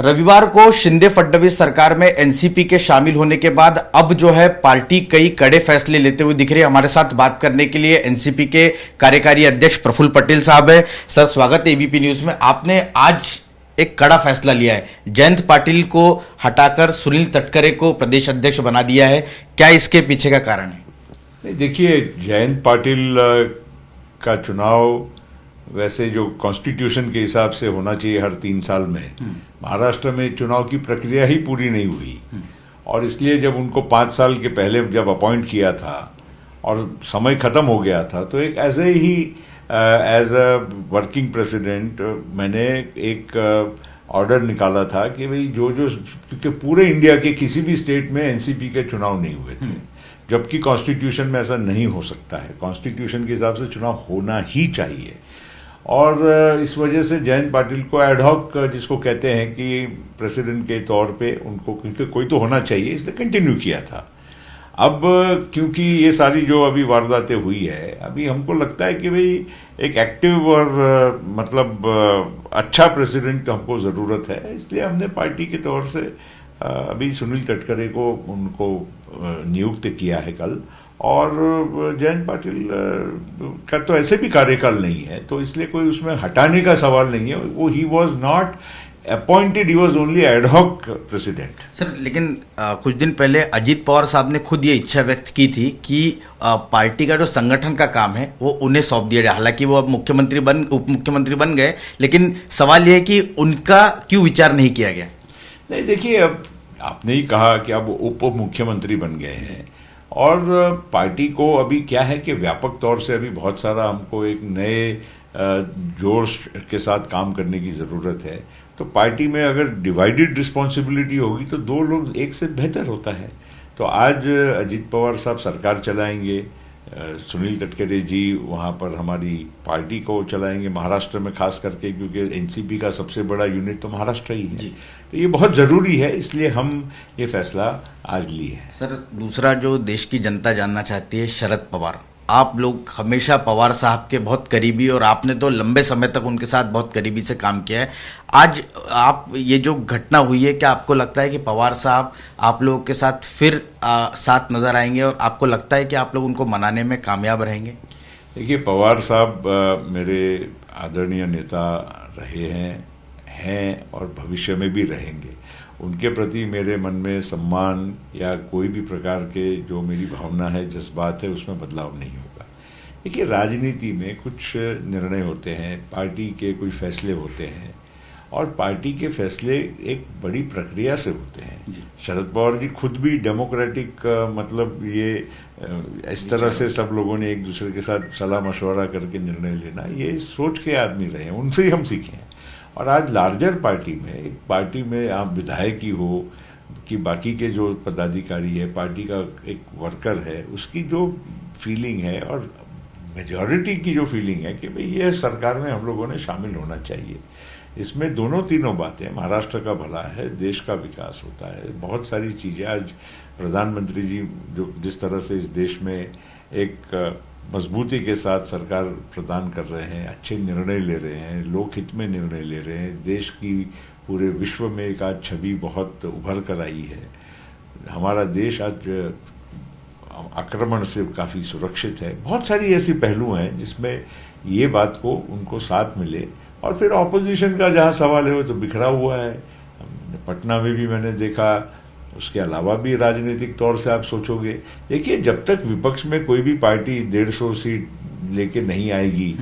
रविवार को शिंदे फडणवीस सरकार में एनसीपी के शामिल होने के बाद अब जो है पार्टी कई कड़े फैसले लेते हुए दिख रही है। हमारे साथ बात करने के लिए एनसीपी के कार्यकारी अध्यक्ष प्रफुल्ल पटेल साहब है। सर, स्वागत है एबीपी न्यूज में। आपने आज एक कड़ा फैसला लिया है, जयंत पाटिल को हटाकर सुनील तटकरे को प्रदेश अध्यक्ष बना दिया है। क्या इसके पीछे का कारण है? नहीं, देखिए, जयंत पाटिल का चुनाव वैसे जो कॉन्स्टिट्यूशन के हिसाब से होना चाहिए हर 3 साल में, महाराष्ट्र में चुनाव की प्रक्रिया ही पूरी नहीं हुई और इसलिए जब उनको 5 साल के पहले जब अपॉइंट किया था और समय खत्म हो गया था, तो एक ऐसे ही एज अ वर्किंग प्रेसिडेंट मैंने एक ऑर्डर निकाला था कि भाई क्योंकि पूरे इंडिया के किसी भी स्टेट में एनसीपी के चुनाव नहीं हुए थे, जबकि कॉन्स्टिट्यूशन में ऐसा नहीं हो सकता है। कॉन्स्टिट्यूशन के हिसाब से चुनाव होना ही चाहिए और इस वजह से जयंत पाटिल को एडहॉक, जिसको कहते हैं कि प्रेसिडेंट के तौर पे उनको, क्योंकि कोई तो होना चाहिए, इसलिए कंटिन्यू किया था। अब क्योंकि ये सारी जो अभी वारदातें हुई है, अभी हमको लगता है कि भाई एक एक्टिव और अच्छा प्रेसिडेंट हमको ज़रूरत है, इसलिए हमने पार्टी के तौर से अभी सुनील तटकरे को उनको नियुक्त किया है कल। और जयंत पाटिल का तो ऐसे भी कार्यकाल नहीं है, तो इसलिए कोई उसमें हटाने का सवाल नहीं है। वो he was not appointed, he was only ad hoc president. Sir, लेकिन कुछ दिन पहले अजीत पवार साहब ने खुद ये इच्छा व्यक्त की थी कि पार्टी का जो संगठन का काम है वो उन्हें सौंप दिया जाए। हालांकि वो अब उप मुख्यमंत्री बन गए, लेकिन सवाल ये है कि उनका क्यों विचार नहीं किया गया? नहीं, देखिए, अब आपने ही कहा कि अब उप मुख्यमंत्री बन गए हैं और पार्टी को अभी क्या है कि व्यापक तौर से अभी बहुत सारा हमको एक नए जोश के साथ काम करने की ज़रूरत है। तो पार्टी में अगर डिवाइडेड रिस्पॉन्सिबिलिटी होगी तो 2 लोग एक से बेहतर होता है। तो आज अजीत पवार साहब सरकार चलाएंगे, सुनील तटकरे जी वहाँ पर हमारी पार्टी को चलाएंगे, महाराष्ट्र में खास करके, क्योंकि एनसीपी का सबसे बड़ा यूनिट तो महाराष्ट्र ही है। तो ये बहुत ज़रूरी है, इसलिए हम ये फैसला आज लिए है। सर, दूसरा जो देश की जनता जानना चाहती है, शरद पवार, आप लोग हमेशा पवार साहब के बहुत करीबी और आपने तो लंबे समय तक उनके साथ बहुत करीबी से काम किया है। आज आप ये जो घटना हुई है, क्या आपको लगता है कि पवार साहब आप लोगों के साथ फिर साथ नजर आएंगे और आपको लगता है कि आप लोग उनको मनाने में कामयाब रहेंगे? देखिए, पवार साहब मेरे आदरणीय नेता रहे हैं और भविष्य में भी रहेंगे। उनके प्रति मेरे मन में सम्मान या कोई भी प्रकार के जो मेरी भावना है, जज्बात है, उसमें बदलाव नहीं होगा। देखिए, राजनीति में कुछ निर्णय होते हैं, पार्टी के कुछ फैसले होते हैं और पार्टी के फैसले एक बड़ी प्रक्रिया से होते हैं। शरद पवार जी खुद भी डेमोक्रेटिक, ये इस तरह से सब लोगों ने एक दूसरे के साथ सलाह मशवरा करके निर्णय लेना, ये सोच के आदमी रहे हैं, उनसे ही हम सीखे हैं। और आज लार्जर पार्टी में आप विधायक ही हो कि बाकी के जो पदाधिकारी है, पार्टी का एक वर्कर है, उसकी जो फीलिंग है और मेजॉरिटी की जो फीलिंग है कि भाई ये सरकार में हम लोगों ने शामिल होना चाहिए। इसमें तीनों बातें, महाराष्ट्र का भला है, देश का विकास होता है, बहुत सारी चीज़ें। आज प्रधानमंत्री जी जो जिस तरह से इस देश में एक मजबूती के साथ सरकार प्रदान कर रहे हैं, अच्छे निर्णय ले रहे हैं, लोकहित में निर्णय ले रहे हैं, देश की पूरे विश्व में एक आज छवि बहुत उभर कर आई है। हमारा देश आज आक्रमण से काफ़ी सुरक्षित है। बहुत सारी ऐसी पहलू हैं जिसमें ये बात को उनको साथ मिले। और फिर ऑपोजिशन का जहाँ सवाल है वो तो बिखरा हुआ है। पटना में भी मैंने देखा, उसके अलावा भी राजनीतिक तौर से आप सोचोगे, देखिए, जब तक विपक्ष में कोई भी पार्टी 150 सीट लेके नहीं आएगी,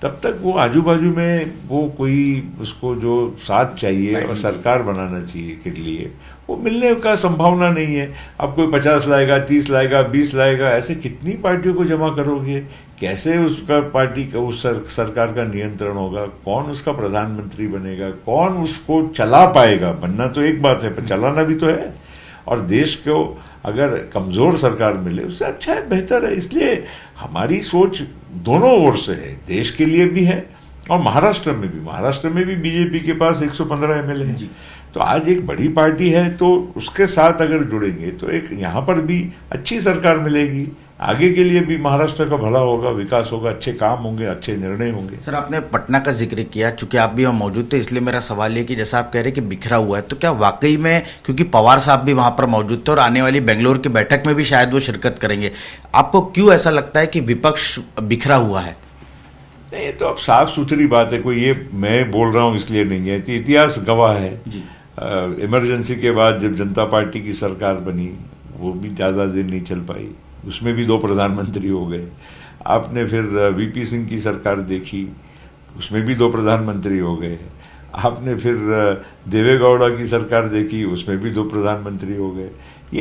तब तक वो आजू बाजू में वो कोई उसको जो साथ चाहिए और सरकार बनाना चाहिए के लिए वो मिलने का संभावना नहीं है। अब कोई 50 लाएगा, 30 लाएगा, 20 लाएगा, ऐसे कितनी पार्टियों को जमा करोगे? कैसे उसका पार्टी का उस सरकार का नियंत्रण होगा? कौन उसका प्रधानमंत्री बनेगा? कौन उसको चला पाएगा? बनना तो एक बात है, पर चलाना भी तो है। और देश को अगर कमजोर सरकार मिले, उससे अच्छा है, बेहतर है। इसलिए हमारी सोच दोनों ओर से है, देश के लिए भी है और महाराष्ट्र में भी बीजेपी के पास 115 एमएलए हैं। तो आज एक बड़ी पार्टी है, तो उसके साथ अगर जुड़ेंगे तो एक यहाँ पर भी अच्छी सरकार मिलेगी, आगे के लिए भी महाराष्ट्र का भला होगा, विकास होगा, अच्छे काम होंगे, अच्छे निर्णय होंगे। सर, आपने पटना का जिक्र किया, चूंकि आप भी वहाँ मौजूद थे, इसलिए मेरा सवाल ये कि जैसा आप कह रहे हैं कि बिखरा हुआ है, तो क्या वाकई में, क्योंकि पवार साहब भी वहां पर मौजूद थे और आने वाली बेंगलोर की बैठक में भी शायद वो शिरकत करेंगे, आपको क्यों ऐसा लगता है कि विपक्ष बिखरा हुआ है? नहीं, ये तो अब साफ सुथरी बात है, कोई ये मैं बोल रहा हूँ इसलिए नहीं है, तो इतिहास गवाह है। इमरजेंसी के बाद जब जनता पार्टी की सरकार बनी, वो भी ज़्यादा दिन नहीं चल पाई, उसमें भी 2 प्रधानमंत्री हो गए। आपने फिर वीपी सिंह की सरकार देखी, उसमें भी 2 प्रधानमंत्री हो गए। आपने फिर देवेगौड़ा की सरकार देखी, उसमें भी 2 प्रधानमंत्री हो गए।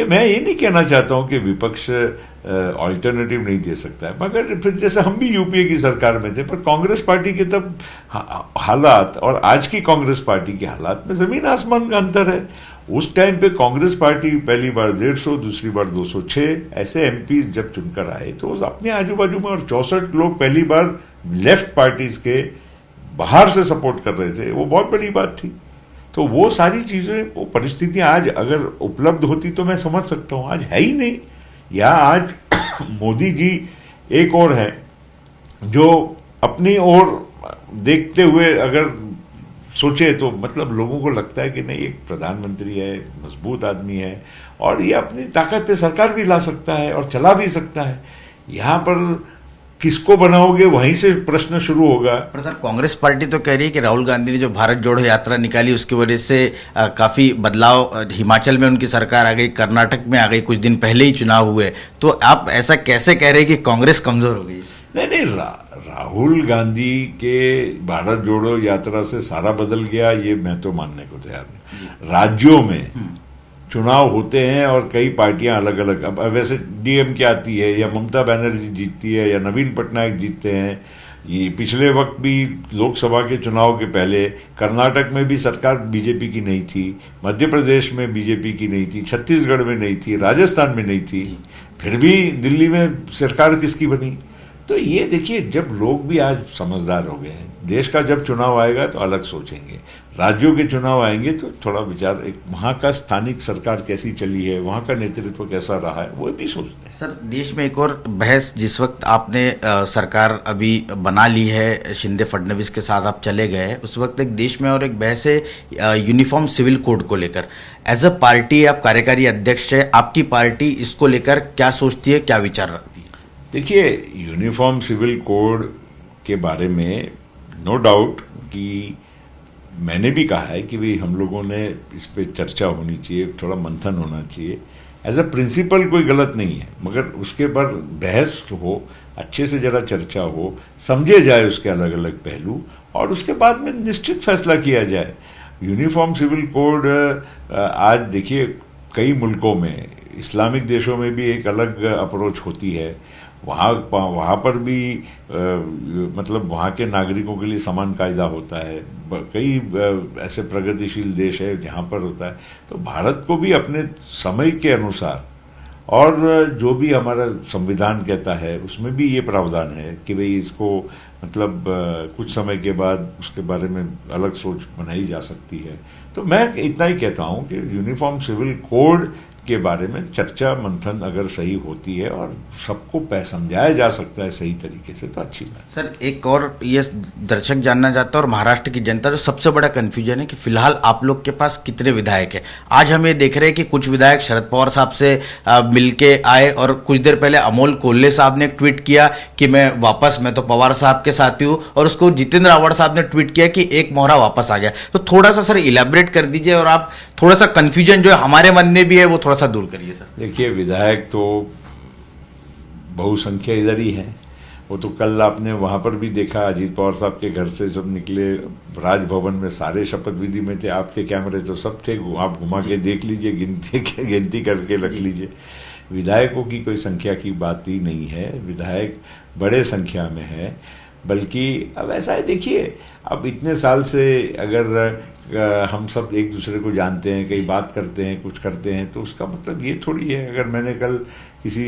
मैं ये नहीं कहना चाहता हूं कि विपक्ष ऑल्टरनेटिव नहीं दे सकता है, मगर फिर जैसे हम भी यूपीए की सरकार में थे, पर कांग्रेस पार्टी के तब हालात और आज की कांग्रेस पार्टी के हालात में जमीन आसमान का अंतर है। उस टाइम पे कांग्रेस पार्टी पहली बार 150, दूसरी बार 206 ऐसे एमपी जब चुनकर आए, तो अपने आजू बाजू में और 64 लोग पहली बार लेफ्ट पार्टीज के बाहर से सपोर्ट कर रहे थे, वो बहुत बड़ी बात थी। तो वो सारी चीजें, वो परिस्थितियां आज अगर उपलब्ध होती तो मैं समझ सकता हूं, आज है ही नहीं। या आज मोदी जी एक और है जो अपनी ओर देखते हुए अगर सोचे तो मतलब लोगों को लगता है कि नहीं, एक प्रधानमंत्री है, मजबूत आदमी है और ये अपनी ताकत पे सरकार भी ला सकता है और चला भी सकता है। यहां पर किसको बनाओगे, वहीं से प्रश्न शुरू होगा। पर सर, कांग्रेस पार्टी तो कह रही है कि राहुल गांधी ने जो भारत जोड़ो यात्रा निकाली, उसकी वजह से काफी बदलाव, हिमाचल में उनकी सरकार आ गई, कर्नाटक में आ गई, कुछ दिन पहले ही चुनाव हुए, तो आप ऐसा कैसे कह रहे हैं कि कांग्रेस कमजोर हो गई? नहीं, राहुल गांधी के भारत जोड़ो यात्रा से सारा बदल गया, ये मैं तो मानने को तैयार नहीं। राज्यों में चुनाव होते हैं और कई पार्टियां अलग अलग, अब वैसे डीएमके आती है या ममता बनर्जी जीतती है या नवीन पटनायक जीतते हैं। ये पिछले वक्त भी लोकसभा के चुनाव के पहले कर्नाटक में भी सरकार बीजेपी की नहीं थी, मध्य प्रदेश में बीजेपी की नहीं थी, छत्तीसगढ़ में नहीं थी, राजस्थान में नहीं थी, फिर भी दिल्ली में सरकार किसकी बनी। तो ये देखिए, जब लोग भी आज समझदार हो गए हैं, देश का जब चुनाव आएगा तो अलग सोचेंगे, राज्यों के चुनाव आएंगे तो थोड़ा विचार, एक वहाँ का स्थानिक सरकार कैसी चली है, वहाँ का नेतृत्व कैसा रहा है, वो भी सोचते हैं। सर, देश में एक और बहस, जिस वक्त आपने सरकार अभी बना ली है, शिंदे फडणवीस के साथ आप चले गए, उस वक्त एक देश में और एक बहस है यूनिफॉर्म सिविल कोड को लेकर। एज अ पार्टी, आप कार्यकारी अध्यक्ष है, आपकी पार्टी इसको लेकर क्या सोचती है, क्या विचार रखती है? देखिए, यूनिफॉर्म सिविल कोड के बारे में नो डाउट कि मैंने भी कहा है कि भाई हम लोगों ने इस पे चर्चा होनी चाहिए, थोड़ा मंथन होना चाहिए। एज अ प्रिंसिपल कोई गलत नहीं है, मगर उसके पर बहस हो, अच्छे से जरा चर्चा हो, समझे जाए उसके अलग अलग पहलू और उसके बाद में निश्चित फैसला किया जाए। यूनिफॉर्म सिविल कोड आज देखिए कई मुल्कों में, इस्लामिक देशों में भी एक अलग अप्रोच होती है। वहाँ पर भी मतलब वहाँ के नागरिकों के लिए समान कायदा होता है। कई ऐसे प्रगतिशील देश है जहाँ पर होता है। तो भारत को भी अपने समय के अनुसार और जो भी हमारा संविधान कहता है उसमें भी ये प्रावधान है कि भाई इसको मतलब कुछ समय के बाद उसके बारे में अलग सोच बनाई जा सकती है। तो मैं इतना ही कहता हूँ कि यूनिफॉर्म सिविल कोड के बारे में चर्चा मंथन अगर सही होती है और सबको समझाया जा सकता है सही तरीके से तो अच्छी बात। सर, एक और ये दर्शक जानना चाहता है और महाराष्ट्र की जनता, जो सबसे बड़ा कंफ्यूजन है कि फिलहाल आप लोग के पास कितने विधायक हैं? आज हम ये देख रहे हैं कि कुछ विधायक शरद पवार साहब से मिलके आए और कुछ देर पहले अमोल कोल्हे साहब ने ट्वीट किया कि मैं तो पवार साहब के साथ ही हूँ, और उसको जितेंद्र आव्हाड साहब ने ट्वीट किया कि एक मोहरा वापस आ गया। तो थोड़ा सा सर इलेबोरेट कर दीजिए और आप थोड़ा सा कंफ्यूजन जो हमारे मन में भी है वो थोड़ा सा दूर करिए सर। देखिए, विधायक तो बहुसंख्या इधर ही है। वो तो कल आपने वहां पर भी देखा, अजीत पवार साहब के घर से जब निकले, राजभवन में सारे शपथ विधि में थे, आपके कैमरे तो सब थे, आप घुमा के देख लीजिए, गिनती करके रख लीजिए। विधायकों की कोई संख्या की बात ही नहीं है, विधायक बड़े संख्या में है। बल्कि अब ऐसा है, देखिए अब इतने साल से अगर हम सब एक दूसरे को जानते हैं, कई बात करते हैं, कुछ करते हैं, तो उसका मतलब ये थोड़ी है अगर मैंने कल किसी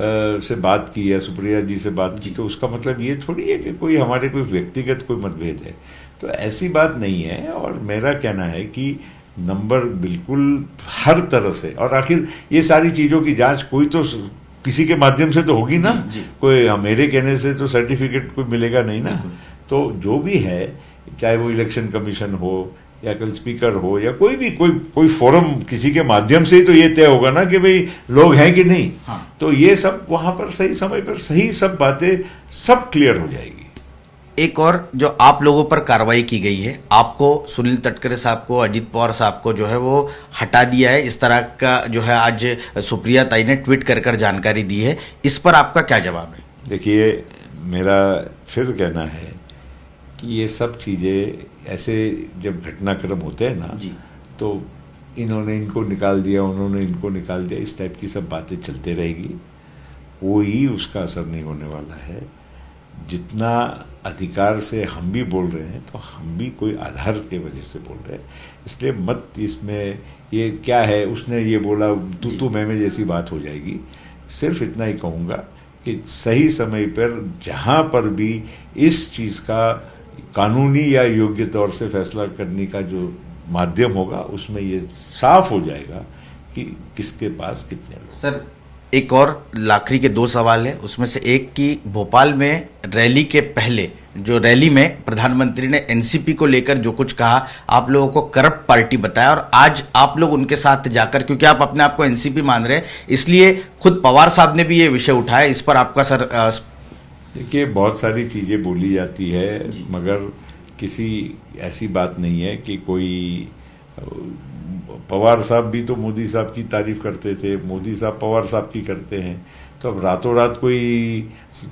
से बात की है, सुप्रिया जी से बात की, तो उसका मतलब ये थोड़ी है कि कोई हमारे कोई व्यक्तिगत कोई मतभेद है। तो ऐसी बात नहीं है। और मेरा कहना है कि नंबर बिल्कुल हर तरह से, और आखिर ये सारी चीज़ों की जांच कोई तो किसी के माध्यम से तो होगी ना, कोई मेरे कहने से तो सर्टिफिकेट कोई मिलेगा नहीं ना। तो जो भी है, चाहे वो इलेक्शन कमीशन हो या कल स्पीकर हो या कोई भी कोई फोरम, किसी के माध्यम से ही तो ये तय होगा ना कि भाई लोग हैं कि नहीं। तो ये सब वहां पर सही समय पर सही सब बातें सब क्लियर हो जाएगी। एक और जो आप लोगों पर कार्रवाई की गई है, आपको सुनील तटकरे साहब को, अजीत पवार साहब को जो है वो हटा दिया है, इस तरह का जो है आज सुप्रिया ताई ने ट्वीट कर जानकारी दी है, इस पर आपका क्या जवाब है? देखिए, मेरा फिर कहना है कि ये सब चीजें ऐसे जब घटनाक्रम होते हैं ना, तो इन्होंने इनको निकाल दिया, उन्होंने इनको निकाल दिया, इस टाइप की सब बातें चलते रहेगी, कोई उसका असर नहीं होने वाला है। जितना अधिकार से हम भी बोल रहे हैं, तो हम भी कोई आधार के वजह से बोल रहे हैं, इसलिए मत इसमें ये क्या है, उसने ये बोला, तू मैं जैसी बात हो जाएगी। सिर्फ इतना ही कहूँगा कि सही समय पर जहाँ पर भी इस चीज़ का कानूनी या योग्य तौर से फैसला करने का जो माध्यम होगा, उसमें ये साफ हो जाएगा कि किसके पास कितने लोग। सर, एक और आखिरी के 2 सवाल है, उसमें से एक कि भोपाल में रैली के पहले जो रैली में प्रधानमंत्री ने एनसीपी को लेकर जो कुछ कहा, आप लोगों को करप्ट पार्टी बताया, और आज आप लोग उनके साथ जाकर, क्योंकि आप अपने आप को एनसीपी मान रहे हैं, इसलिए खुद पवार साहब ने भी ये विषय उठाया, इस पर आपका सर? देखिए, बहुत सारी चीजें बोली जाती है, मगर किसी ऐसी बात नहीं है कि कोई पवार साहब भी तो मोदी साहब की तारीफ करते थे, मोदी साहब पवार साहब की करते हैं, तो अब रातों रात कोई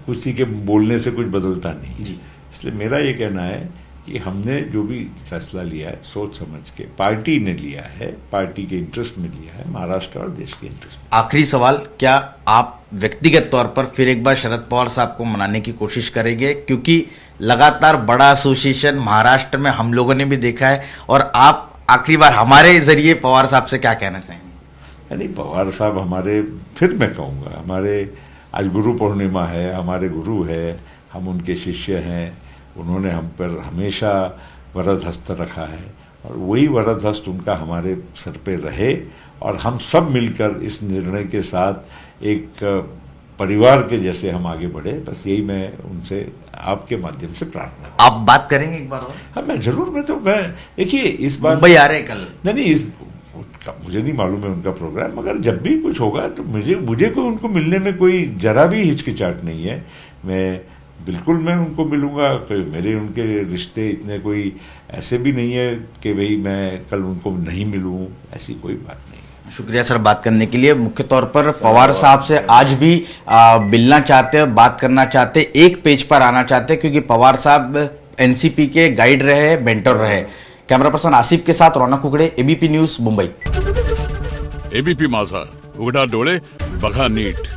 किसी के बोलने से कुछ बदलता नहीं। इसलिए मेरा ये कहना है कि हमने जो भी फैसला लिया है सोच समझ के पार्टी ने लिया है, पार्टी के इंटरेस्ट में लिया है, महाराष्ट्र और देश के इंटरेस्ट में। आखिरी सवाल, क्या आप व्यक्तिगत तौर पर फिर एक बार शरद पवार साहब को मनाने की कोशिश करेंगे? क्योंकि लगातार बड़ा एसोसिएशन महाराष्ट्र में हम लोगों ने भी देखा है, और आप आखिरी बार हमारे जरिए पवार साहब से क्या कहना चाहेंगे? नहीं, पवार साहब हमारे, फिर मैं कहूँगा, हमारे आज गुरु पूर्णिमा है, हमारे गुरु है, हम उनके शिष्य हैं, उन्होंने हम पर हमेशा वरद हस्त रखा है, और वही वरद हस्त उनका हमारे सर पे रहे, और हम सब मिलकर इस निर्णय के साथ एक परिवार के जैसे हम आगे बढ़े। बस यही मैं उनसे आपके माध्यम से प्रार्थना। आप बात करेंगे एक बार और? हाँ, मैं जरूर, मैं देखिए इस बार मुंबई आ रहे हैं कल। नहीं, मुझे नहीं मालूम है उनका प्रोग्राम, मगर जब भी कुछ होगा तो मुझे कोई उनको मिलने में कोई जरा भी हिचकिचाहट नहीं है। मैं उनको मिलूंगा। मेरे उनके रिश्ते इतने कोई ऐसे भी नहीं है कि भाई मैं कल उनको नहीं मिलूं, ऐसी कोई बात नहीं। शुक्रिया सर बात करने के लिए। मुख्य तौर पर पवार साहब से आज भी मिलना चाहते, बात करना चाहते, एक पेज पर आना चाहते, क्योंकि पवार साहब एनसीपी के गाइड रहे, मेंटर रहे। कैमरा पर्सन आसिफ के साथ रौनक Kukde, ABP news, Mumbai. ABP माझा, उघडा डोळे बघा नीट।